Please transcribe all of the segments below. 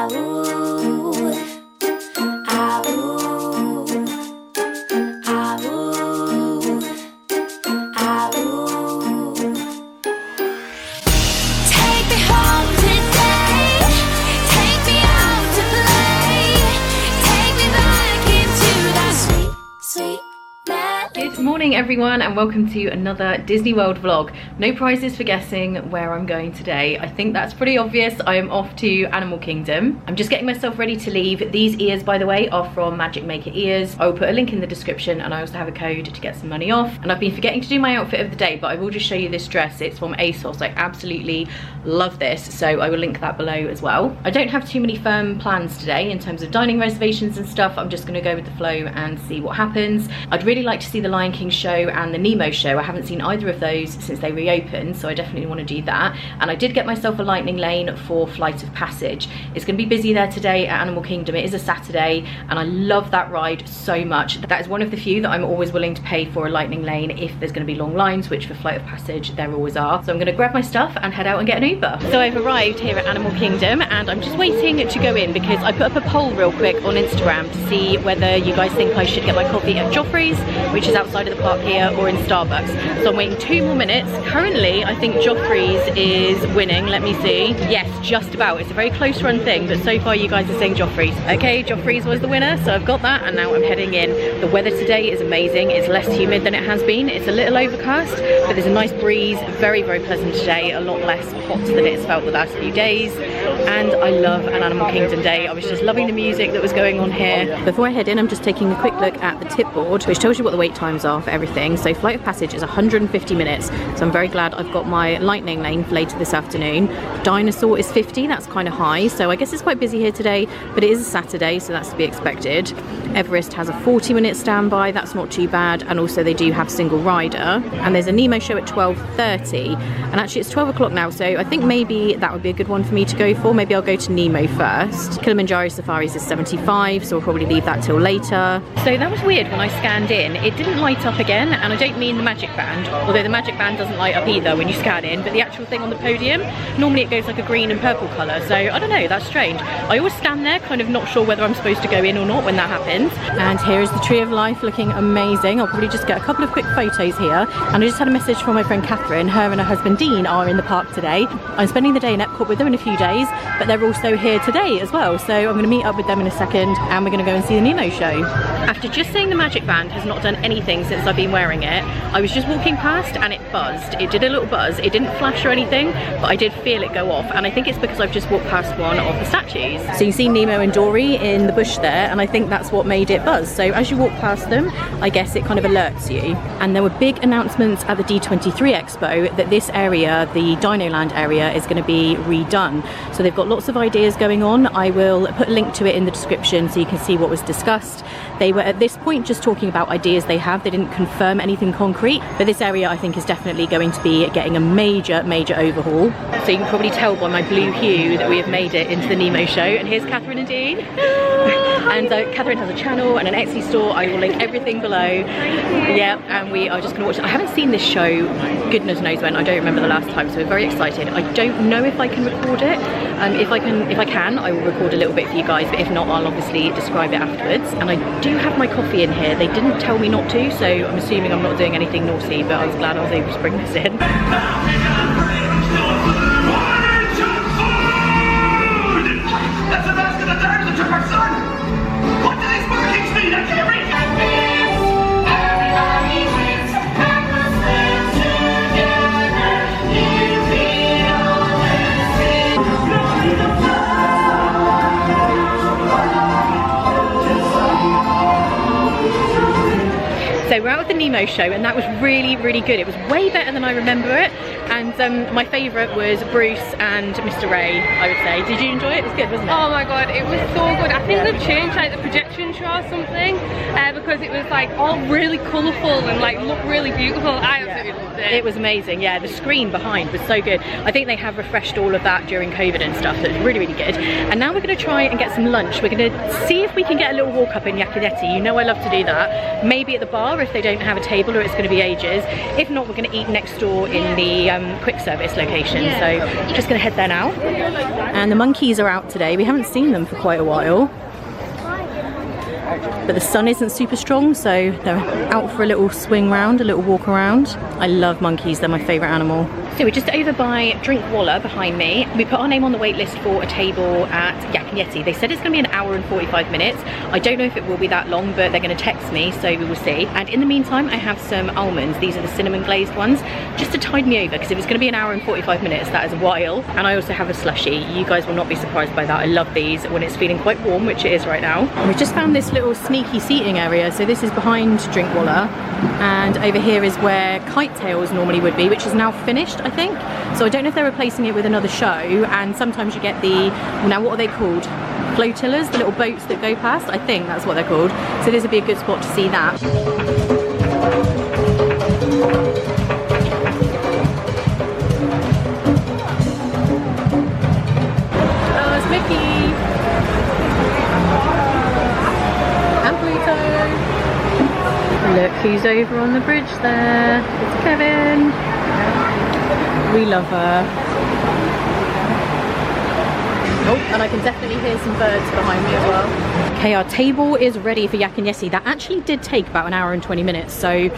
Good morning everyone and welcome to another Disney World vlog. No prizes for guessing where I'm going today. I think that's pretty obvious. I am off to Animal Kingdom. I'm just getting myself ready to leave. These ears, by the way, are from Magic Maker Ears. I will put a link in the description and I also have a code to get some money off. And I've been forgetting to do my outfit of the day, but I will just show you this dress. It's from ASOS. I absolutely love this, so I will link that below as well. I don't have too many firm plans today in terms of dining reservations and stuff. I'm just gonna go with the flow and see what happens. I'd really like to see the Lion King show and the Nemo show. I haven't seen either of those since they reopened, so I definitely want to do that. And I did get myself a lightning lane for Flight of Passage. It's going to be busy there today at Animal Kingdom. It is a Saturday and I love that ride so much. That is one of the few that I'm always willing to pay for a lightning lane if there's going to be long lines, which for Flight of Passage there always are. So I'm going to grab my stuff and head out and get an Uber. So I've arrived here at Animal Kingdom and I'm just waiting to go in because I put up a poll real quick on Instagram to see whether you guys think I should get my coffee at Joffrey's, which is outside of the park here, or in Starbucks. So I'm waiting 2 more minutes. Currently I think Joffrey's is winning. Let me see. Yes, just about. It's a very close run thing, but so far you guys are saying Joffrey's. Okay, Joffrey's was the winner, so I've got that and now I'm heading in. The weather today is amazing. It's less humid than it has been. It's a little overcast, but there's a nice breeze. Very, very pleasant today. A lot less hot than it's felt the last few days. And I love an Animal Kingdom day. I was just loving the music that was going on here. Before I head in, I'm just taking a quick look at the tip board, which tells you what the wait times are for everything. So Flight of Passage is 150 minutes. So I'm very glad I've got my lightning lane for later this afternoon. Dinosaur is 50, that's kind of high. So I guess it's quite busy here today, but it is a Saturday, so that's to be expected. Everest has a 40-minute standby, that's not too bad. And also they do have single rider. And there's a Nemo show at 12:30. And actually it's 12 o'clock now, so I think maybe that would be a good one for me to go for. Maybe I'll go to Nemo first. Kilimanjaro Safaris is 75, so I'll probably leave that till later. So that was weird when I scanned in. It didn't light up again, and I don't mean the magic band, although the magic band doesn't light up either when you scan in, but the actual thing on the podium, normally it goes like a green and purple colour, so I don't know, that's strange. I always stand there kind of not sure whether I'm supposed to go in or not when that happens. And here is the Tree of Life looking amazing. I'll probably just get a couple of quick photos here. And I just had a message from my friend Catherine. Her and her husband Dean are in the park today. I'm spending the day in Epcot with them in a few days, but they're also here today as well, so I'm going to meet up with them in a second and we're going to go and see the Nemo show. After just saying the magic band has not done anything since I've been wearing it, I was just walking past and it buzzed. It did a little buzz. It didn't flash or anything, but I did feel it go off, and I think it's because I've just walked past one of the statues. So you see Nemo and Dory in the bush there, and I think that's what made it buzz. So as you walk past them, I guess it kind of alerts you. And there were big announcements at the D23 Expo that this area, the Dino Land area, is going to be redone. So they've got lots of ideas going on. I will put a link to it in the description so you can see what was discussed. They were at this point just talking about ideas they have. They didn't confirm anything concrete, but this area I think is definitely going to be getting a major overhaul. So you can probably tell by my blue hue that we have made it into the Nemo show. And here's Catherine and Dean. And Catherine has a channel and an Etsy store. I will link everything below. Yeah, and we are just gonna watch it. I haven't seen this show goodness knows when. I don't remember the last time, so we're very excited. I don't know if I can record it. If I can, I will record a little bit for you guys, but if not, I'll obviously describe it afterwards. And I do have my coffee in here. They didn't tell me not to, so I'm assuming I'm not doing anything naughty, but I was glad I was able to bring this in. That's the mask of the diamond that took our son! What do these markings mean? I can't read it! Everybody wins, and we'll stand together if we always sing. So we're out at the Nemo show and that was really good. It was way better than I remember it. And my favourite was Bruce and Mr. Ray, I would say. Did you enjoy it? It was good, wasn't it? Oh my god, it was so good. I think they've changed like the projection show or something because it was like all really colourful and like looked really beautiful. I absolutely loved it. It was amazing, yeah. The screen behind was so good. I think they have refreshed all of that during COVID and stuff, so it's really good. And now we're going to try and get some lunch. We're going to see if we can get a little walk up in Yakidetti. You know I love to do that. Maybe at the bar if they don't have a table or it's going to be ages. If not, we're going to eat next door in the quick service location. So just going to head there now. And the monkeys are out today. We haven't seen them for quite a while. But the sun isn't super strong, so they're out for a little swing round, a little walk around. I love monkeys, they're my favourite animal. So we're just over by Drinkwallah behind me. We put our name on the wait list for a table at Yak and Yeti. They said it's going to be an hour and 45 minutes. I don't know if it will be that long, but they're going to text me, so we will see. And in the meantime, I have some almonds. These are the cinnamon glazed ones, just to tide me over, because if it's going to be an hour and 45 minutes, that is a while. And I also have a slushie. You guys will not be surprised by that. I love these when it's feeling quite warm, which it is right now. And we've just found this little sneaky seating area. So this is behind Drinkwallah, and over here is where Kite Tails normally would be, which is now finished, I think. So I don't know if they're replacing it with another show. And sometimes you get the, now what are they called? Flotillas, the little boats that go past. I think that's what they're called. So this would be a good spot to see that. Oh, it's Mickey. And Pluto. Look who's over on the bridge there. It's Kevin. We love her. Oh, and I can definitely hear some birds behind me as well. Okay, our table is ready for Yak and Yeti. That actually did take about an hour and 20 minutes, so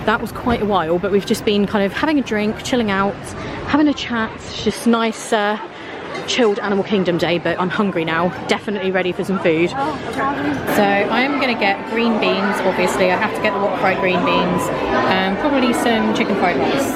that was quite a while, but we've just been kind of having a drink, chilling out, having a chat. It's just nice, chilled Animal Kingdom day, but I'm hungry now. Definitely ready for some food. So I am going to get green beans, obviously. I have to get the wok fried green beans, and probably some chicken fried rice.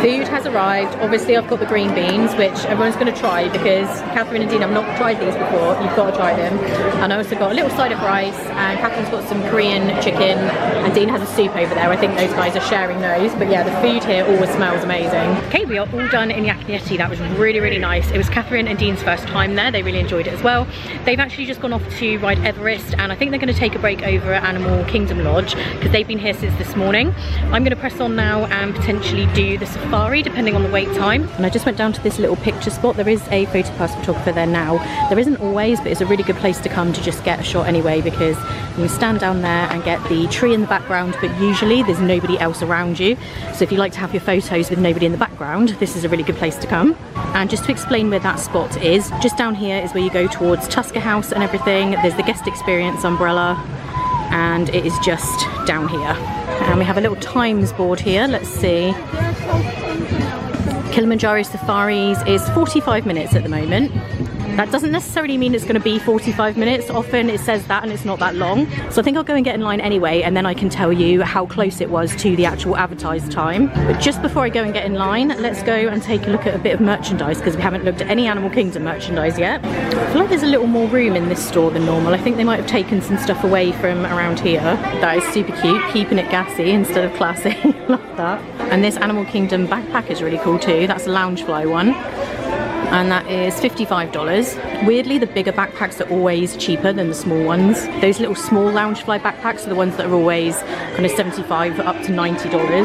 Food has arrived. Obviously I've got the green beans, which everyone's going to try because Catherine and Dean have not tried these before. You've got to try them. And I also got a little side of rice, and Catherine's got some Korean chicken, and Dean has a soup over there. I think those guys are sharing those. But yeah, the food here always smells amazing. Okay, we are all done in Yak and Yeti. That was really, really nice. It was Catherine and Dean's first time there. They really enjoyed it as well. They've actually just gone off to ride Everest, and I think they're going to take a break over at Animal Kingdom Lodge because they've been here since this morning. I'm going to press on now and potentially do the safari depending on the wait time. And I just went down to this little picture spot. There is a photopass photographer there now. There isn't always, but it's a really good place to come to just get a shot anyway, because you can stand down there and get the tree in the background, but usually there's nobody else around you. So if you like to have your photos with nobody in the background, this is a really good place to come. And just to explain where that spot is, just down here is where you go towards Tusker House and everything. There's the guest experience umbrella, and it is just down here. And we have a little times board here. Let's see. Kilimanjaro Safaris is 45 minutes at the moment. That doesn't necessarily mean it's going to be 45 minutes. Often it says that and it's not that long. So I think I'll go and get in line anyway, and then I can tell you how close it was to the actual advertised time. But just before I go and get in line, let's go and take a look at a bit of merchandise, because we haven't looked at any Animal Kingdom merchandise yet. I feel like there's a little more room in this store than normal. I think they might have taken some stuff away from around here. That is super cute, keeping it gassy instead of classy. Love that. And this Animal Kingdom backpack is really cool too. That's a Loungefly one, and that is $55. Weirdly, the bigger backpacks are always cheaper than the small ones. Those little small Loungefly backpacks are the ones that are always kind of $75 up to $90.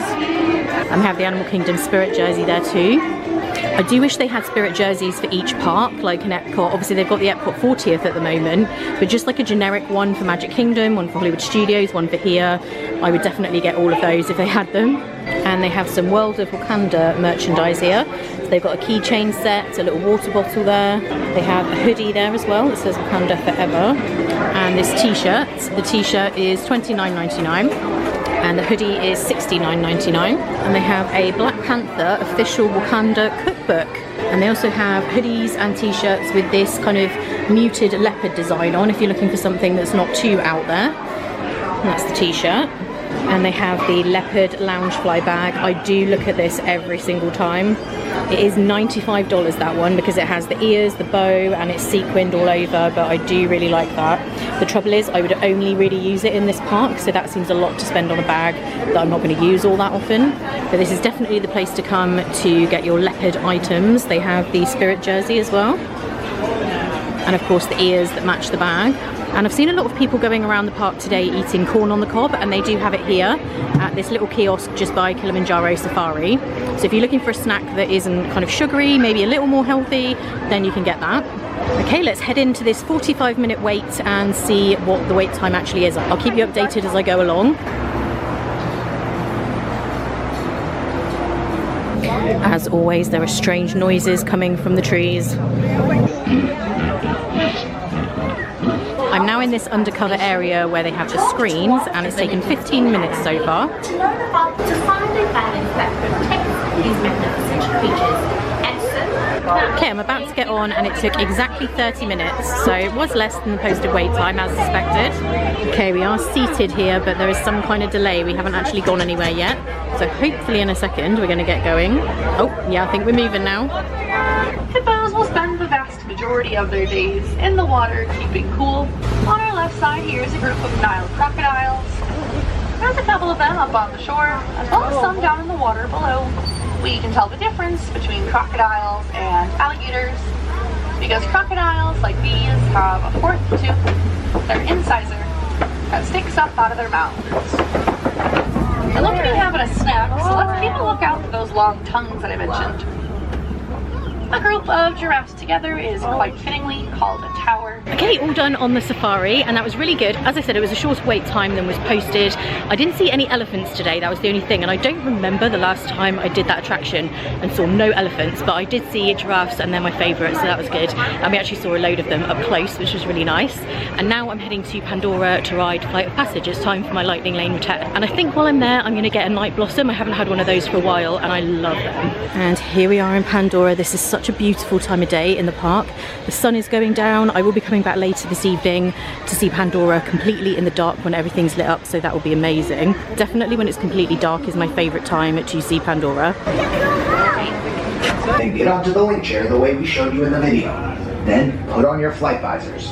And we have the Animal Kingdom Spirit jersey there too. I do wish they had Spirit jerseys for each park, like in Epcot. Obviously they've got the Epcot 40th at the moment, but just like a generic one for Magic Kingdom, one for Hollywood Studios, one for here, I would definitely get all of those if they had them. And they have some World of Wakanda merchandise here. So they've got a keychain set, a little water bottle there. They have a hoodie there as well that says Wakanda Forever. And this t-shirt, the t-shirt is $29.99. And the hoodie is $69.99. And they have a Black Panther official Wakanda cookbook. And they also have hoodies and t-shirts with this kind of muted leopard design on, if you're looking for something that's not too out there. And that's the t-shirt. And they have the leopard Loungefly bag. I do look at this every single time. It is $95, that one, because it has the ears, the bow, and it's sequined all over, but I do really like that. The trouble is I would only really use it in this park, so that seems a lot to spend on a bag that I'm not going to use all that often. But this is definitely the place to come to get your leopard items. They have the Spirit jersey as well, and of course the ears that match the bag. And I've seen a lot of people going around the park today eating corn on the cob, and they do have it here at this little kiosk just by Kilimanjaro Safari. So if you're looking for a snack that isn't kind of sugary, maybe a little more healthy, then you can get that. Okay, let's head into this 45-minute wait and see what the wait time actually is. I'll keep you updated as I go along. As always, there are strange noises coming from the trees. I'm now in this undercover area where they have the screens, and it's taken 15 minutes so far. To learn about the family balance that protects these magnificent creatures. Okay, I'm about to get on, and it took exactly 30 minutes, so it was less than the posted wait time as suspected. Okay, we are seated here, but there is some kind of delay. We haven't actually gone anywhere yet, so hopefully in a second we're going to get going. Oh, yeah, I think we're moving now. Hippos will spend the vast majority of their days in the water, keeping cool. On our left side here is a group of Nile crocodiles. There's a couple of them up on the shore, as well as some down in the water below. We can tell the difference between crocodiles and alligators because crocodiles, like these, have a fourth tooth, their incisor, that sticks up out of their mouths. They look to be having a snack, so let's keep a lookout for those long tongues that I mentioned. A group of giraffes together is quite fittingly called a tower. Okay, all done on the safari, and that was really good. As I said, it was a shorter wait time than was posted. I didn't see any elephants today, that was the only thing, and I don't remember the last time I did that attraction and saw no elephants, but I did see giraffes, and they're my favourite, so that was good. And we actually saw a load of them up close, which was really nice. And now I'm heading to Pandora to ride Flight of Passage. It's time for my lightning lane return. And I think while I'm there, I'm going to get a night blossom. I haven't had one of those for a while, and I love them. And here we are in Pandora. This is such a beautiful time of day in the park. The sun is going down. I will be coming back later this evening to see Pandora completely in the dark when everything's lit up, so that will be amazing. Definitely when it's completely dark is my favourite time to see Pandora. Then get onto the link chair the way we showed you in the video. Then put on your flight visors.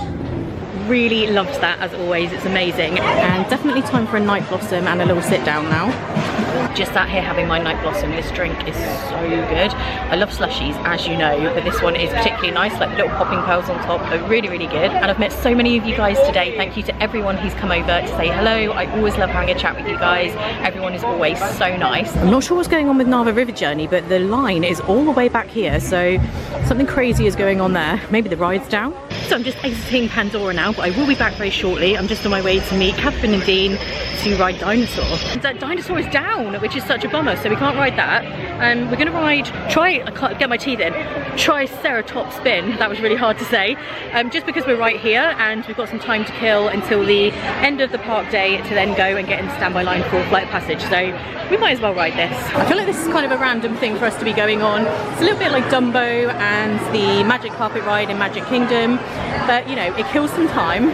Really loves that, as always. It's amazing. And definitely time for a night blossom and a little sit down now. Just sat here having my night blossom. This drink is so good. I love slushies, as you know, but this one is particularly nice, like the little popping pearls on top are really, really good. And I've met so many of you guys today. Thank you to everyone who's come over to say hello. I always love having a chat with you guys. Everyone is always so nice. I'm not sure what's going on with Nava River Journey, but the line is all the way back here, so something crazy is going on there. Maybe the ride's down. So I'm just exiting Pandora now, but I will be back very shortly. I'm just on my way to meet Catherine and Dean to ride Dinosaur. That Dinosaur is down, which is such a bummer, so we can't ride that. We're gonna ride, I can't get my teeth in, Triceratops Spin. That was really hard to say. Just because we're right here and we've got some time to kill until the end of the park day to then go and get in standby line for Flight of Passage. So we might as well ride this. I feel like this is kind of a random thing for us to be going on. It's a little bit like Dumbo and the Magic Carpet ride in Magic Kingdom, but you know, it kills some time.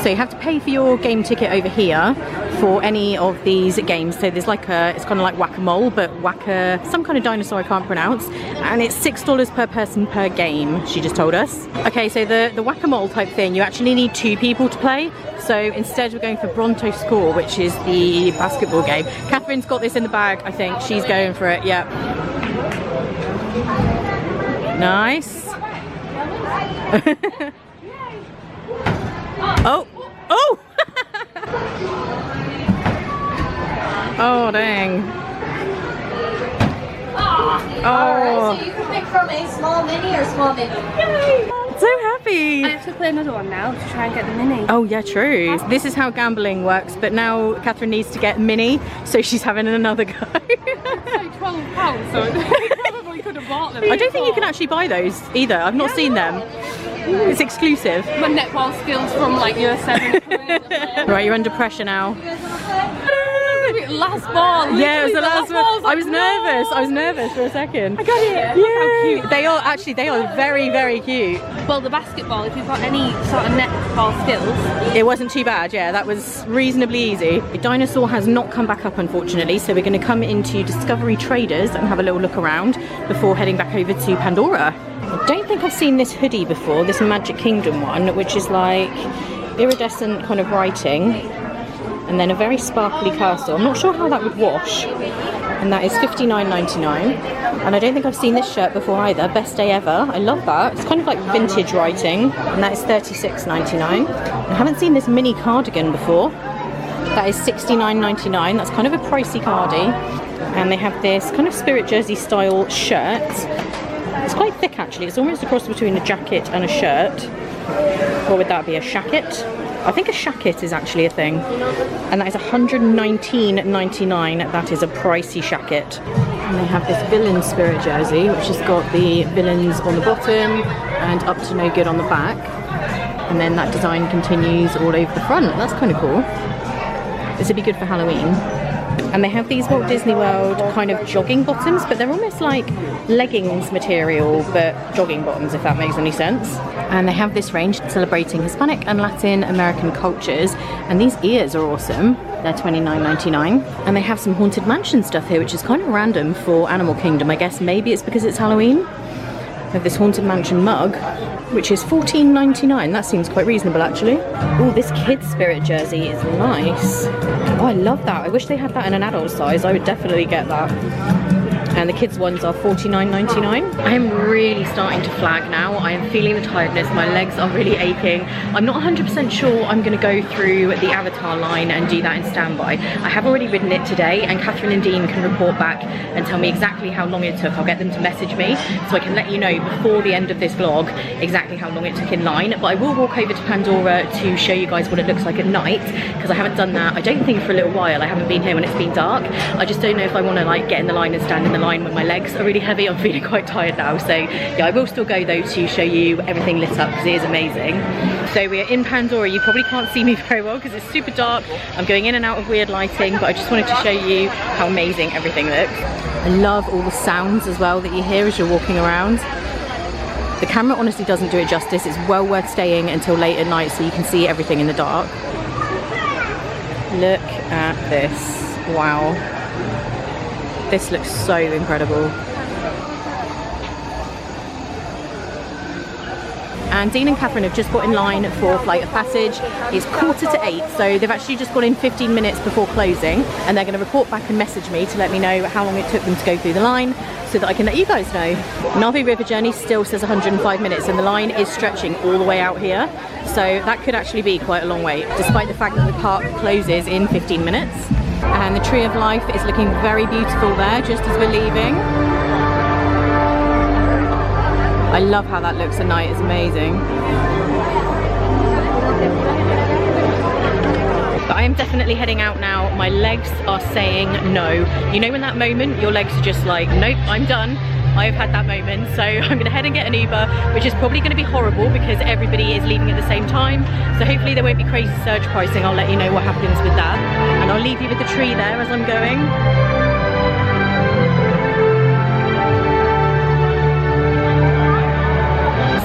So you have to pay for your game ticket over here for any of these games. So there's like it's kind of like whack-a-mole, but some kind of dinosaur I can't pronounce. And it's $6 per person per game, she just told us. Okay, so the whack-a-mole type thing, you actually need 2 people to play. So instead we're going for Bronto Score, which is the basketball game. Catherine's got this in the bag, I think. She's going for it, yeah. Nice. Oh! Oh! Oh, dang. Oh. Alright, so you can pick from a small mini or small mini. Yay! So happy. I have to play another one now to try and get the mini. Oh yeah, true. This is how gambling works, but now Catherine needs to get mini, so she's having another go. It's like £12, so we probably could have bought them. I don't think you can actually buy those either. I've not seen them. It's exclusive. My netball skills from like year 7. Right, you're under pressure now. Last ball. Yeah, it was the last one. I was nervous. I was nervous for a second. I got it. Yeah. Look how cute. They are very, very cute. Well, the basketball, if you've got any sort of netball skills. It wasn't too bad, yeah, that was reasonably easy. The dinosaur has not come back up, unfortunately, so we're going to come into Discovery Traders and have a little look around before heading back over to Pandora. I don't think I've seen this hoodie before, this Magic Kingdom one, which is like iridescent kind of writing and then a very sparkly castle. I'm not sure how that would wash. And that is $59.99. And I don't think I've seen this shirt before either. Best day ever. I love that. It's kind of like vintage writing. And that is $36.99. I haven't seen this mini cardigan before. That is $69.99. That's kind of a pricey cardie. And they have this kind of Spirit Jersey style shirt. It's quite thick actually. actually. It's almost a cross between a jacket and a shirt. What would that be, a shacket? I think a shacket is actually a thing. And that is $119.99. That is a pricey shacket. And they have this villain spirit jersey, which has got the villains on the bottom and up to no good on the back. And then that design continues all over the front. That's kind of cool. This would be good for Halloween. And they have these Walt Disney World kind of jogging bottoms, but they're almost like leggings material, but jogging bottoms, if that makes any sense. And they have this range celebrating Hispanic and Latin American cultures. And these ears are awesome. They're $29.99. And they have some Haunted Mansion stuff here, which is kind of random for Animal Kingdom. I guess maybe it's because it's Halloween. They have this Haunted Mansion mug, which is $14.99. That seems quite reasonable, actually. Oh, this kid's spirit jersey is nice. Oh, I love that. I wish they had that in an adult size. I would definitely get that. And the kids ones are $49.99. I am really starting to flag now. I am feeling the tiredness. My legs are really aching. I'm not 100% sure I'm going to go through the Avatar line and do that in standby. I have already ridden it today, and Catherine and Dean can report back and tell me exactly how long it took. I'll get them to message me so I can let you know before the end of this vlog exactly how long it took in line. But I will walk over to Pandora to show you guys what it looks like at night, because I haven't done that, I don't think, for a little while. I haven't been here when it's been dark. I just don't know if I want to like get in the line and stand in the line when my legs are really heavy. I'm feeling quite tired now, so yeah, I will still go though to show you everything lit up, because it is amazing. So we're in Pandora. You probably can't see me very well because it's super dark. I'm going in and out of weird lighting, but I just wanted to show you how amazing everything looks. I love all the sounds as well that you hear as you're walking around. The camera honestly doesn't do it justice. It's well worth staying until late at night so you can see everything in the dark. Look at this. Wow. This looks so incredible. And Dean and Catherine have just got in line for Flight of Passage. It's 7:45, so they've actually just got in 15 minutes before closing, and they're going to report back and message me to let me know how long it took them to go through the line, so that I can let you guys know. Navi River Journey still says 105 minutes, and the line is stretching all the way out here, so that could actually be quite a long wait, despite the fact that the park closes in 15 minutes. And the Tree of Life is looking very beautiful there, just as we're leaving. I love how that looks at night, it's amazing. But I am definitely heading out now. My legs are saying no. You know when that moment, your legs are just like, nope, I'm done. I've had that moment, so I'm gonna head and get an Uber, which is probably gonna be horrible because everybody is leaving at the same time. So hopefully there won't be crazy surge pricing. I'll let you know what happens with that. And I'll leave you with the tree there as I'm going.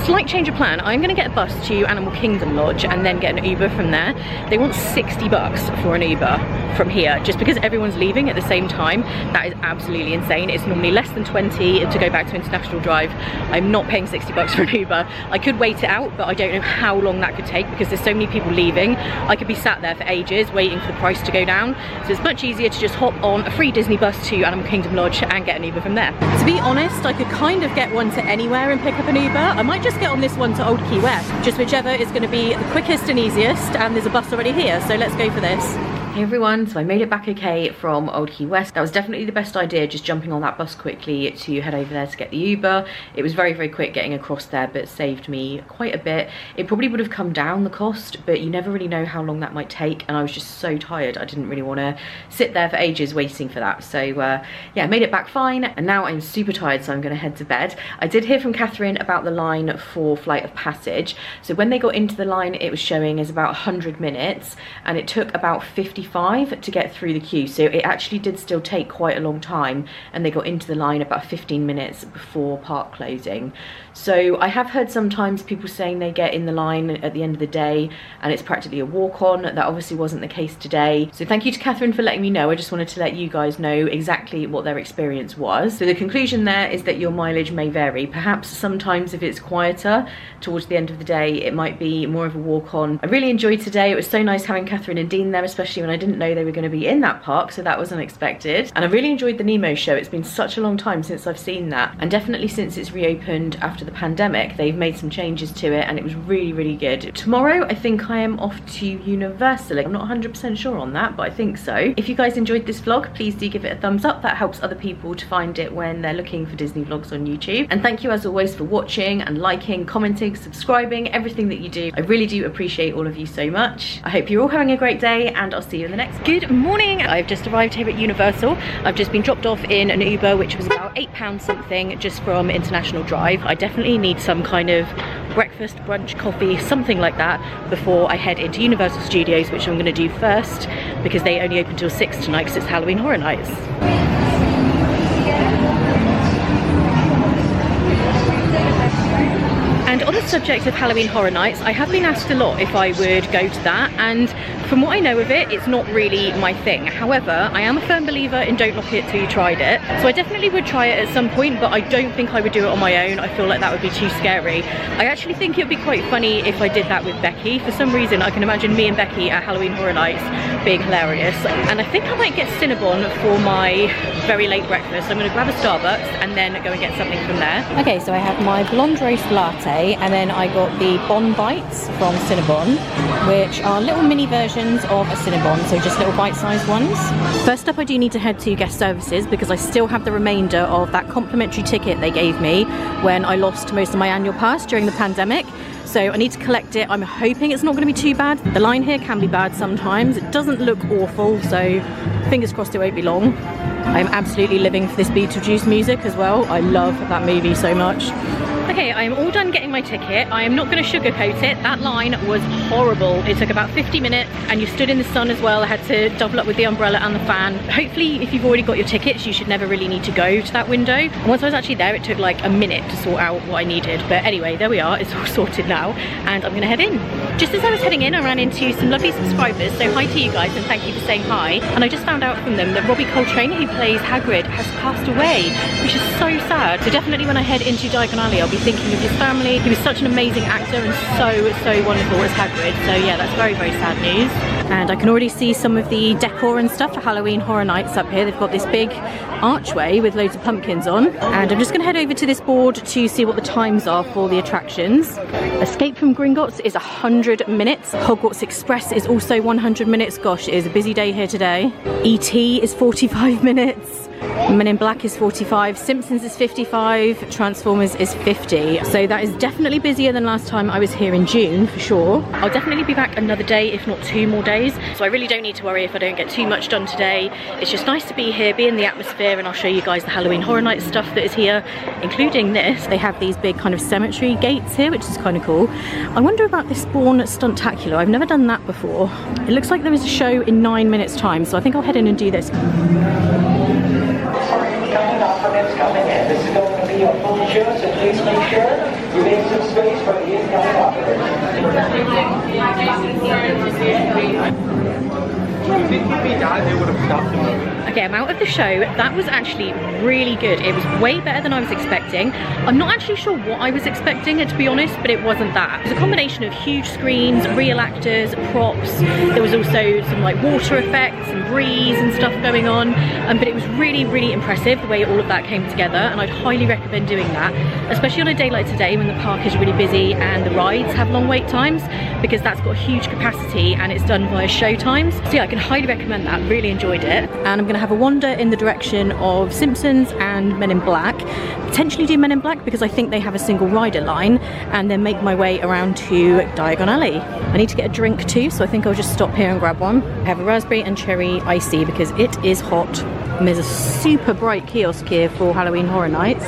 Slight change of plan. I'm going to get a bus to Animal Kingdom Lodge and then get an Uber from there. They want $60 for an Uber from here, just because everyone's leaving at the same time. That is absolutely insane. It's normally less than 20 to go back to International Drive. I'm not paying $60 for an Uber. I could wait it out, but I don't know how long that could take because there's so many people leaving. I could be sat there for ages waiting for the price to go down. So it's much easier to just hop on a free Disney bus to Animal Kingdom Lodge and get an Uber from there. To be honest, I could kind of get one to anywhere and pick up an Uber. I might just get on this one to Old Key West, just whichever is going to be the quickest and easiest, and there's a bus already here, so let's go for this. Hey everyone, so I made it back okay from Old Key West. That was definitely the best idea, just jumping on that bus quickly to head over there to get the Uber. It was very, very quick getting across there, but saved me quite a bit. It probably would have come down the cost, but you never really know how long that might take, and I was just so tired. I didn't really want to sit there for ages waiting for that. So yeah, I made it back fine, and now I'm super tired, so I'm going to head to bed. I did hear from Catherine about the line for Flight of Passage. So when they got into the line, it was showing as about 100 minutes, and it took about 55 to get through the queue, so it actually did still take quite a long time, and they got into the line about 15 minutes before park closing. So I have heard sometimes people saying they get in the line at the end of the day and it's practically a walk-on. That obviously wasn't the case today, so thank you to Catherine for letting me know. I just wanted to let you guys know exactly what their experience was. So the conclusion there is that your mileage may vary. Perhaps sometimes if it's quieter towards the end of the day, it might be more of a walk-on. I really enjoyed today. It was so nice having Catherine and Dean there, especially when and I didn't know they were going to be in that park, so that was unexpected. And I really enjoyed the Nemo show. It's been such a long time since I've seen that, and definitely since it's reopened after the pandemic, they've made some changes to it, and it was really, really good. Tomorrow, I think I am off to Universal. I'm not 100% sure on that, but I think so. If you guys enjoyed this vlog, please do give it a thumbs up. That helps other people to find it when they're looking for Disney vlogs on YouTube. And thank you as always for watching and liking, commenting, subscribing, everything that you do. I really do appreciate all of you so much. I hope you're all having a great day, and I'll see you in the next. Good morning. I've just arrived here at Universal. I've just been dropped off in an Uber, which was about £8 something just from International Drive. I definitely need some kind of breakfast, brunch, coffee, something like that before I head into Universal Studios, which I'm going to do first because they only open till 6 tonight because it's Halloween Horror Nights. And on the subject of Halloween Horror Nights, I have been asked a lot if I would go to that, and from what I know of it, it's not really my thing. However, I am a firm believer in don't knock it till you tried it, so I definitely would try it at some point, but I don't think I would do it on my own. I feel like that would be too scary. I actually think it would be quite funny if I did that with Becky. For some reason, I can imagine me and Becky at Halloween Horror Nights being hilarious. And I think I might get Cinnabon for my very late breakfast. I'm going to grab a Starbucks and then go and get something from there. Okay, so I have my blonde roast latte, and then I got the Bon Bites from Cinnabon, which are little mini versions of a Cinnabon, so just little bite-sized ones. First up, I do need to head to guest services because I still have the remainder of that complimentary ticket they gave me when I lost most of my annual pass during the pandemic. So I need to collect it. I'm hoping it's not going to be too bad. The line here can be bad sometimes. It doesn't look awful, so fingers crossed it won't be long. I'm absolutely living for this Beetlejuice music as well. I love that movie so much. Okay, I am all done getting my ticket. I am not going to sugarcoat it. That line was horrible. It took about 50 minutes and you stood in the sun as well. I had to double up with the umbrella and the fan. Hopefully, if you've already got your tickets, you should never really need to go to that window. And once I was actually there, it took like a minute to sort out what I needed. But anyway, there we are. It's all sorted now and I'm going to head in. Just as I was heading in, I ran into some lovely subscribers. So hi to you guys and thank you for saying hi. And I just found out from them that Robbie Coltrane, who plays Hagrid, has passed away, which is so sad. So definitely when I head into Diagon Alley, I'll be thinking of his family. He was such an amazing actor and so wonderful as Hagrid. So yeah, that's very, very sad news. And I can already see some of the decor and stuff for Halloween Horror Nights up here. They've got this big archway with loads of pumpkins on. And I'm just going to head over to this board to see what the times are for the attractions. Escape from Gringotts is 100 minutes. Hogwarts Express is also 100 minutes. Gosh, it is a busy day here today. E.T. is 45 minutes. Men in Black is 45, Simpsons is 55, Transformers is 50. So that is definitely busier than last time I was here in June, for sure. I'll definitely be back another day, if not 2 more days. So I really don't need to worry if I don't get too much done today. It's just nice to be here, be in the atmosphere, and I'll show you guys the Halloween Horror Nights stuff that is here, including this. They have these big kind of cemetery gates here, which is kind of cool. I wonder about this Spawn Stuntacular. I've never done that before. It looks like there is a show in 9 minutes time, so I think I'll head in and do this. Coming in. This is going to be a full show, so please make sure you leave some space for the incoming operators. Okay, I'm out of the show. That was actually really good. It was way better than I was expecting. I'm not actually sure what I was expecting, to be honest, but it wasn't that. It was a combination of huge screens, real actors, props. There was also some like water effects and breeze and stuff going on, but it was really, really impressive the way all of that came together, and I'd highly recommend doing that, especially on a day like today when the park is really busy and the rides have long wait times, because that's got huge capacity and it's done via show times. So yeah, I can highly recommend that. Really enjoyed it. And I'm going to have a wander in the direction of Simpsons and Men in Black. Potentially do Men in Black because I think they have a single rider line, and then make my way around to Diagon Alley. I need to get a drink too, so I think I'll just stop here and grab one. I have a raspberry and cherry icy because it is hot. And there's a super bright kiosk here for Halloween Horror Nights,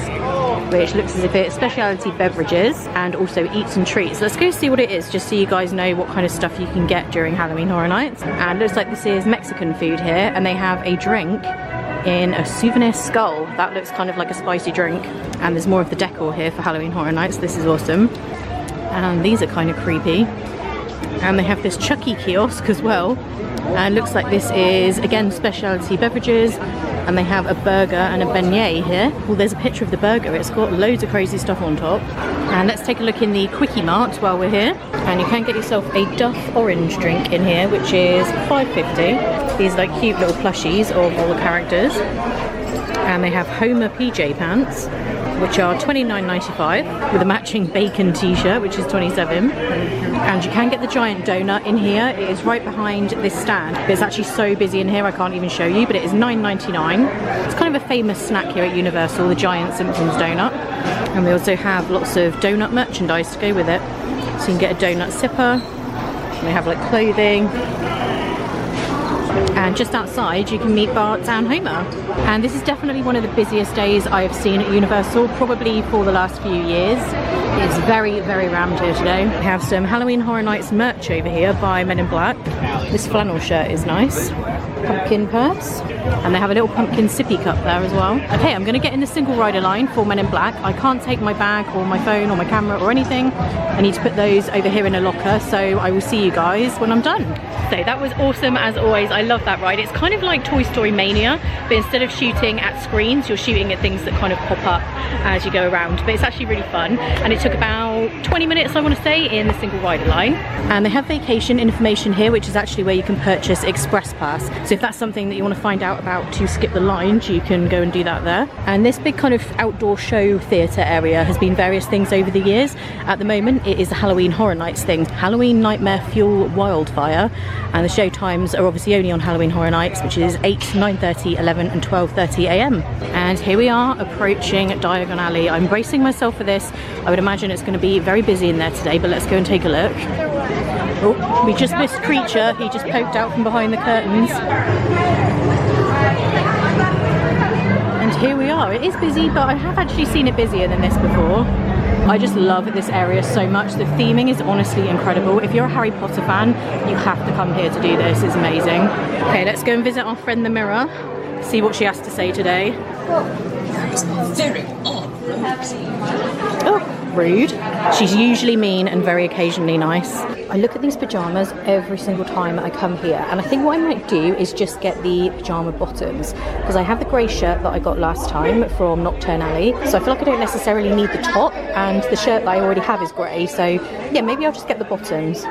which looks as if it's specialty beverages and also eats and treats. Let's go see what it is, just so you guys know what kind of stuff you can get during Halloween Horror Nights. And it looks like this is Mexican food here, and they have a drink in a souvenir skull. That looks kind of like a spicy drink. And there's more of the decor here for Halloween Horror Nights. This is awesome. And these are kind of creepy. And they have this Chucky kiosk as well. And looks like this is, again, specialty beverages. And they have a burger and a beignet here. Well, there's a picture of the burger. It's got loads of crazy stuff on top. And let's take a look in the Quickie Mart while we're here. And you can get yourself a Duff orange drink in here, which is $5.50. These like cute little plushies of all the characters. And they have Homer PJ pants, which are $29.95 with a matching bacon t-shirt, which is $27. And you can get the giant donut in here. It is right behind this stand, but it's actually so busy in here I can't even show you, but it is $9.99. It's kind of a famous snack here at Universal, the giant Simpsons donut. And we also have lots of donut merchandise to go with it. So you can get a donut sipper, and they have like clothing. And just outside you can meet Bart and Homer. And this is definitely one of the busiest days I have seen at Universal, probably for the last few years. It's very, very rammed here today. We have some Halloween Horror Nights merch over here by Men in Black. This flannel shirt is nice. Pumpkin purse. And they have a little pumpkin sippy cup there as well. Okay, I'm going to get in the single rider line for Men in Black. I can't take my bag or my phone or my camera or anything. I need to put those over here in a locker, so I will see you guys when I'm done. So that was awesome as always. I love that ride. It's kind of like Toy Story Mania, but instead of shooting at screens, you're shooting at things that kind of pop up as you go around. But it's actually really fun. And it took about 20 minutes, I want to say, in the single rider line. And they have vacation information here, which is actually where you can purchase Express Pass. So if that's something that you want to find out about to skip the lines, you can go and do that there. And this big kind of outdoor show theatre area has been various things over the years. At the moment, it is the Halloween Horror Nights thing. Halloween Nightmare Fuel Wildfire. And the show times are obviously only on Halloween Horror Nights, which is 8, 9:30, 11 and 12:30 AM. And here we are approaching Diagon Alley. I'm bracing myself for this. I would imagine it's going to be very busy in there today, but let's go and take a look. Oh, we just missed Creature. He just poked out from behind the curtains. And here we are. It is busy, but I have actually seen it busier than this before. I just love this area so much. The theming is honestly incredible. If you're a Harry Potter fan, you have to come here to do this. It's amazing. Okay, let's go and visit our friend the Mirror, see what she has to say today. Very odd robes. Oh, rude. She's usually mean and very occasionally nice. I look at these pyjamas every single time I come here, and I think what I might do is just get the pyjama bottoms, because I have the grey shirt that I got last time from Nocturne Alley, so I feel like I don't necessarily need the top, and the shirt that I already have is grey, so yeah, maybe I'll just get the bottoms.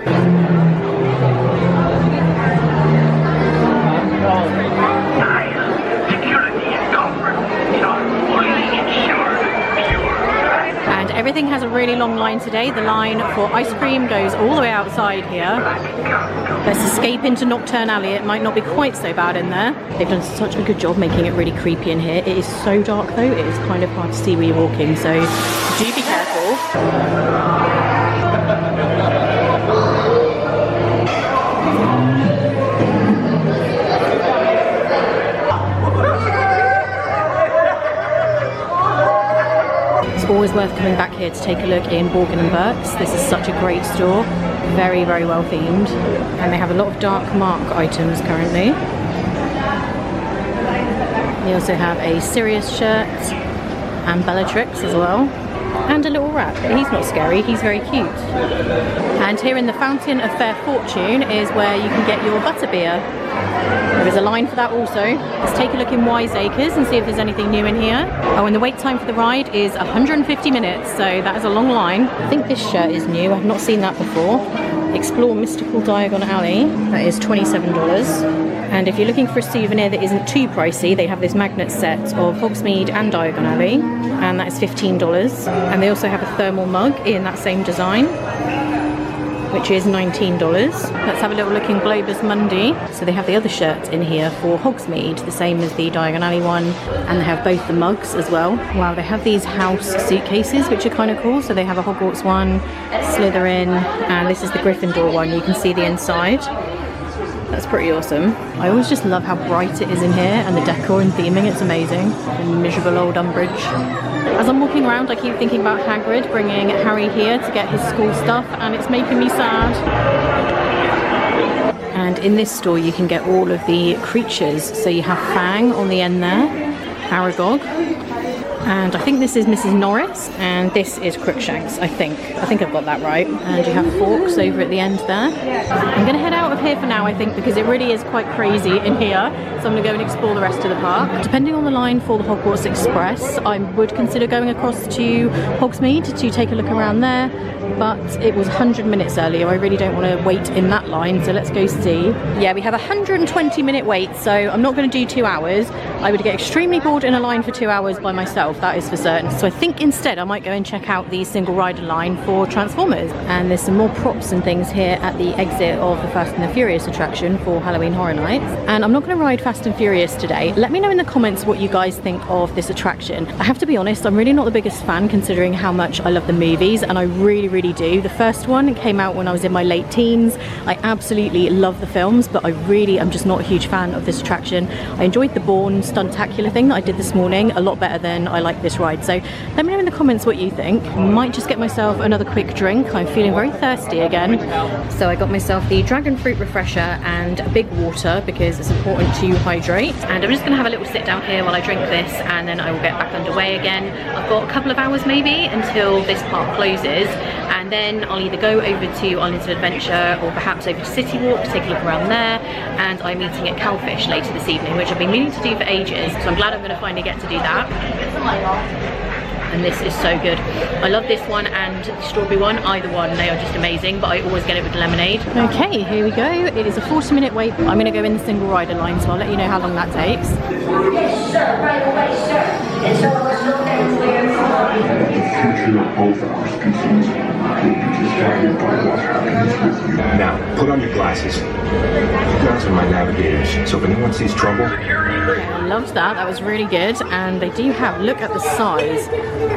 And everything has a really long line today. The line for ice cream goes all the way outside here. Let's escape into Nocturne Alley. It might not be quite so bad in there. They've done such a good job making it really creepy in here. It is so dark though, it is kind of hard to see where you're walking, so do be careful. Always worth coming back here to take a look in Borgin & Burke's. This is such a great store, very, very well themed, and they have a lot of dark mark items currently. They also have a Sirius shirt and Bellatrix as well, and a little rat, but he's not scary, he's very cute. And here in the Fountain of Fair Fortune is where you can get your butterbeer. There is a line for that also. Let's take a look in Wiseacres and see if there's anything new in here. Oh, and the wait time for the ride is 150 minutes, so that is a long line. I think this shirt is new, I've not seen that before. Explore Mystical Diagon Alley, that is $27. And if you're looking for a souvenir that isn't too pricey, they have this magnet set of Hogsmeade and Diagon Alley, and that is $15. And they also have a thermal mug in that same design, which is $19. Let's have a little look in Globus Mundi. So they have the other shirt in here for Hogsmeade, the same as the Diagon Alley one, and they have both the mugs as well. Wow, they have these house suitcases, which are kind of cool. So they have a Hogwarts one, Slytherin, and this is the Gryffindor one. You can see the inside. That's pretty awesome. I always just love how bright it is in here, and the decor and theming, it's amazing. And miserable old Umbridge. As I'm walking around, I keep thinking about Hagrid bringing Harry here to get his school stuff, and it's making me sad. And in this store you can get all of the creatures. So you have Fang on the end there, Aragog, And I think this is Mrs. Norris, and this is Crookshanks, I think I've got that right. And you have forks over at the end there. I'm gonna head out of here for now, I think, because it really is quite crazy in here. So I'm gonna go and explore the rest of the park. Depending on the line for the Hogwarts Express, I would consider going across to Hogsmeade to take a look around there, but it was 100 minutes earlier. I really don't want to wait in that line, so let's go see. Yeah, we have a 120-minute wait, so I'm not going to do 2 hours. I would get extremely bored in a line for 2 hours by myself, that is for certain. So I think instead I might go and check out the single rider line for Transformers. And there's some more props and things here at the exit of the Fast and the Furious attraction for Halloween Horror Nights. And I'm not going to ride Fast and Furious today. Let me know in the comments what you guys think of this attraction. I have to be honest, I'm really not the biggest fan considering how much I love the movies, and I really do. The first one came out when I was in my late teens. I absolutely love the films, but I'm just not a huge fan of this attraction. I enjoyed the Bourne Stuntacular thing that I did this morning a lot better than I like this ride. So let me know in the comments what you think. Might just get myself another quick drink. I'm feeling very thirsty again. So I got myself the dragon fruit refresher and a big water because it's important to hydrate. And I'm just gonna have a little sit down here while I drink this, and then I will get back underway again. I've got a couple of hours maybe until this park closes, and then I'll either go over to Islands of Adventure or perhaps over to City Walk to take a look around there. And I'm eating at Calfish later this evening, which I've been meaning to do for ages, so I'm glad I'm going to finally get to do that. And this is so good. I love this one and the strawberry one, either one, they are just amazing, but I always get it with lemonade. Okay, here we go. It is a 40-minute wait. I'm going to go in the single rider line, so I'll let you know how long that takes. Yes, sir, right away, sir. And so I was looking at where Now, put on your glasses. You guys are my navigators, so if anyone sees trouble... I loved that. That was really good. And they do have, look at the size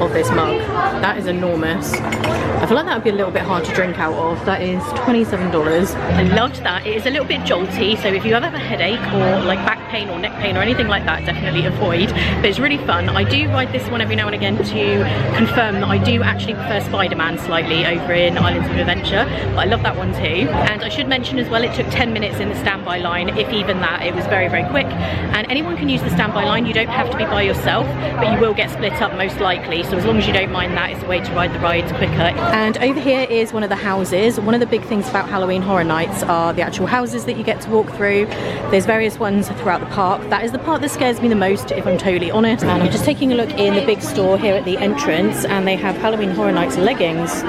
of this mug. That is enormous. I feel like that would be a little bit hard to drink out of. That is $27. I loved that. It is a little bit jolty, so if you ever have a headache or like back pain or neck pain or anything like that, definitely avoid. But it's really fun. I do ride this one every now and again to confirm that I do actually prefer Spider-Man slightly over in Islands of Adventure, but I love that one too. And I should mention as well, it took 10 minutes in the standby line, if even that. It was very quick, and anyone can use the standby line. You don't have to be by yourself, but you will get split up most likely, so as long as you don't mind that, it's a way to ride the rides quicker. And over here is one of the houses. One of the big things about Halloween Horror Nights are the actual houses that you get to walk through. There's various ones throughout the park. That is the part that scares me the most, if I'm totally honest. And I'm just taking a look in the big store here at the entrance, and they have Halloween Horror Nights leggings,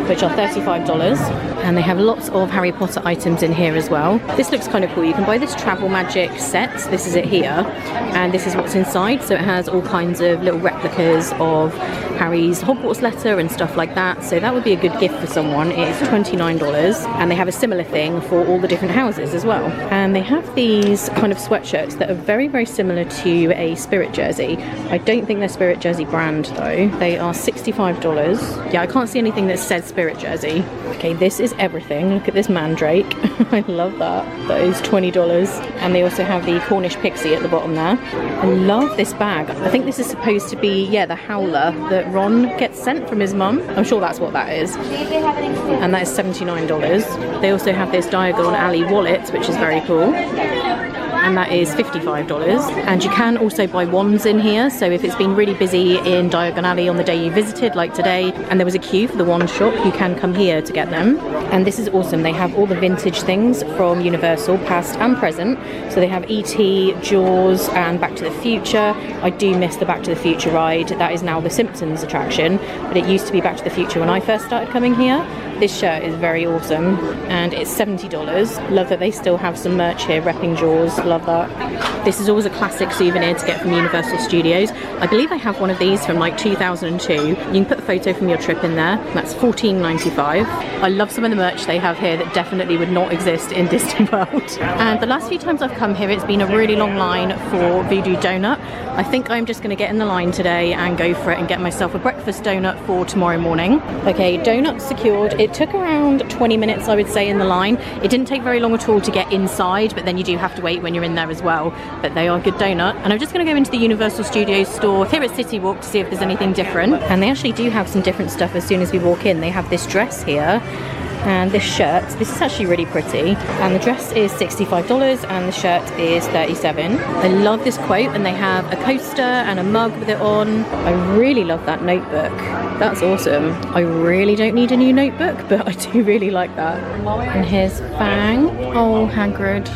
which are $35, and they have lots of Harry Potter items in here as well. This looks kind of cool. You can buy this travel magic set. This is it here, and this is what's inside. So it has all kinds of little replicas of Harry's Hogwarts letter and stuff like that, so that would be a good gift for someone. It is $29, and they have a similar thing for all the different houses as well. And they have these kind of sweatshirts that are very similar to a Spirit jersey. I don't think they're Spirit jersey brand though. They are $65. Yeah, I can't see anything that says Spirit jersey. Okay, this is everything. Look at this mandrake. I love that. That is $20. And they also have the Cornish pixie at the bottom there. I love this bag. I think this is supposed to be, yeah, the howler that Ron gets sent from his mum. I'm sure that's what that is. And that is $79. They also have this Diagon Alley wallet, which is very cool. And that is $55. And you can also buy wands in here, so if it's been really busy in Diagon Alley on the day you visited, like today, and there was a queue for the wand shop, you can come here to get them. And this is awesome. They have all the vintage things from Universal, past and present. So they have E.T., Jaws, and Back to the Future. I do miss the Back to the Future ride. That is now the Simpsons attraction, but it used to be Back to the Future when I first started coming here. This shirt is very awesome, and it's $70. Love that they still have some merch here, repping Jaws. Love that. This is always a classic souvenir to get from Universal Studios. I believe I have one of these from like 2002. You can put the photo from your trip in there. That's $14.95. I love some of the merch they have here that definitely would not exist in Disney World. And the last few times I've come here, it's been a really long line for Voodoo Donut. I think I'm just going to get in the line today and go for it and get myself a breakfast donut for tomorrow morning. Okay, donut secured. It took around 20 minutes, I would say, in the line. It didn't take very long at all to get inside, but then you do have to wait when you're in there as well. But they are a good donut. And I'm just going to go into the Universal Studios store here at City Walk to see if there's anything different. And they actually do have some different stuff as soon as we walk in. They have this dress here, And this shirt, this is actually really pretty, and the dress is $65 and the shirt is $37. I love this quote, and they have a coaster and a mug with it on. I really love that notebook. That's awesome. I really don't need a new notebook, but I do really like that. And here's Fang. Oh, Hagrid.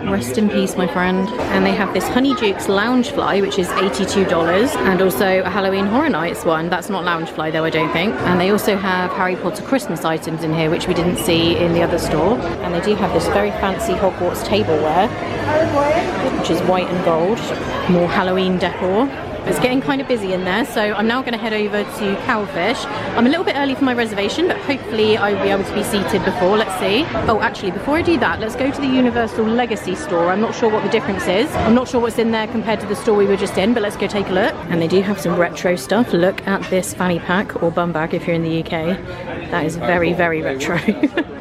Rest in peace, my friend. And they have this Honeydukes Loungefly, which is $82, and also a Halloween Horror Nights one. That's not Loungefly though, I don't think. And they also have Harry Potter Christmas items in here, which we didn't see in the other store. And they do have this very fancy Hogwarts tableware, which is white and gold. More Halloween decor. It's getting kind of busy in there, so I'm now going to head over to Cowfish. I'm a little bit early for my reservation, but hopefully I'll be able to be seated before. Let's see. Oh, actually, before I do that, let's go to the Universal Legacy store. I'm not sure what the difference is. I'm not sure what's in there compared to the store we were just in, but let's go take a look. And they do have some retro stuff. Look at this fanny pack, or bum bag if you're in the UK. That is very, very retro.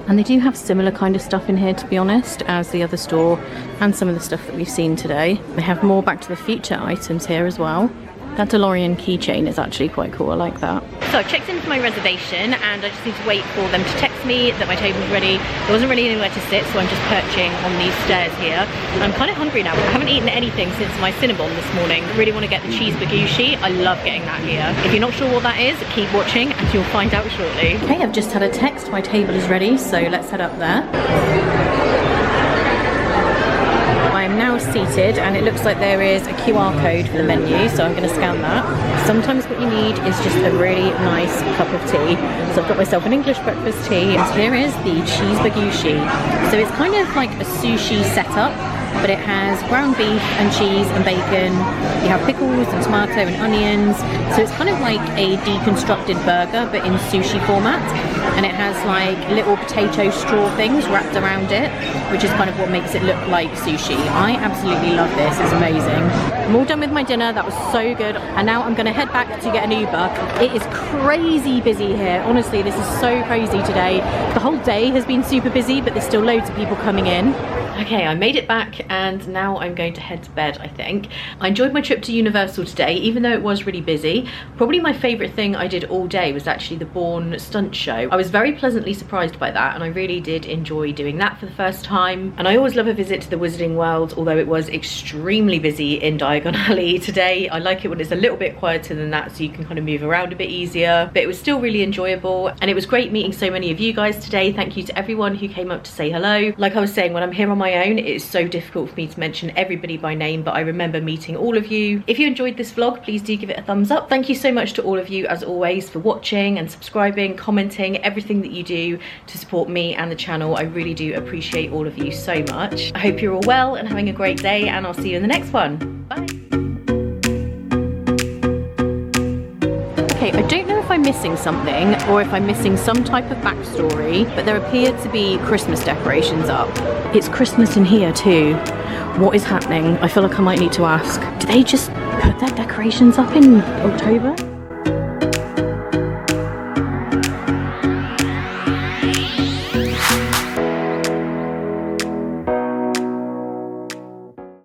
And they do have similar kind of stuff in here, to be honest, as the other store, and some of the stuff that we've seen today. They have more Back to the Future items here as well. That DeLorean keychain is actually quite cool, I like that. So I've checked in for my reservation, and I just need to wait for them to text me that my table's ready. There wasn't really anywhere to sit, so I'm just perching on these stairs here. And I'm kind of hungry now. I haven't eaten anything since my Cinnabon this morning. I really want to get the cheese bagoushi. I love getting that here. If you're not sure what that is, keep watching and you'll find out shortly. Okay, I've just had a text. My table is ready, so let's head up there. I am now seated, and it looks like there is a QR code for the menu, so I'm going to scan that. Sometimes what you need is just a really nice cup of tea. So I've got myself an English breakfast tea, and here is the cheese bagoushi. So it's kind of like a sushi setup, but it has ground beef and cheese and bacon. You have pickles and tomato and onions. So it's kind of like a deconstructed burger, but in sushi format. And it has like little potato straw things wrapped around it, which is kind of what makes it look like sushi. I absolutely love this, it's amazing. I'm all done with my dinner, that was so good. And now I'm gonna head back to get an Uber. It is crazy busy here. Honestly, this is so crazy today. The whole day has been super busy, but there's still loads of people coming in. Okay, I made it back, and now I'm going to head to bed, I think. I enjoyed my trip to Universal today, even though it was really busy. Probably my favourite thing I did all day was actually the Bourne stunt show. I was very pleasantly surprised by that, and I really did enjoy doing that for the first time. And I always love a visit to the Wizarding World, although it was extremely busy in Diagon Alley today. I like it when it's a little bit quieter than that, so you can kind of move around a bit easier. But it was still really enjoyable, and it was great meeting so many of you guys today. Thank you to everyone who came up to say hello. Like I was saying, when I'm here on my own, it is so difficult for me to mention everybody by name, but I remember meeting all of you. If you enjoyed this vlog, please do give it a thumbs up. Thank you so much to all of you, as always, for watching and subscribing, commenting, everything that you do to support me and the channel. I really do appreciate all of you so much. I hope you're all well and having a great day, and I'll see you in the next one. Bye. Okay, I don't know if I'm missing something or if I'm missing some type of backstory, but there appeared to be Christmas decorations up. It's Christmas in here too. What is happening? I feel like I might need to ask. Do they just put their decorations up in October?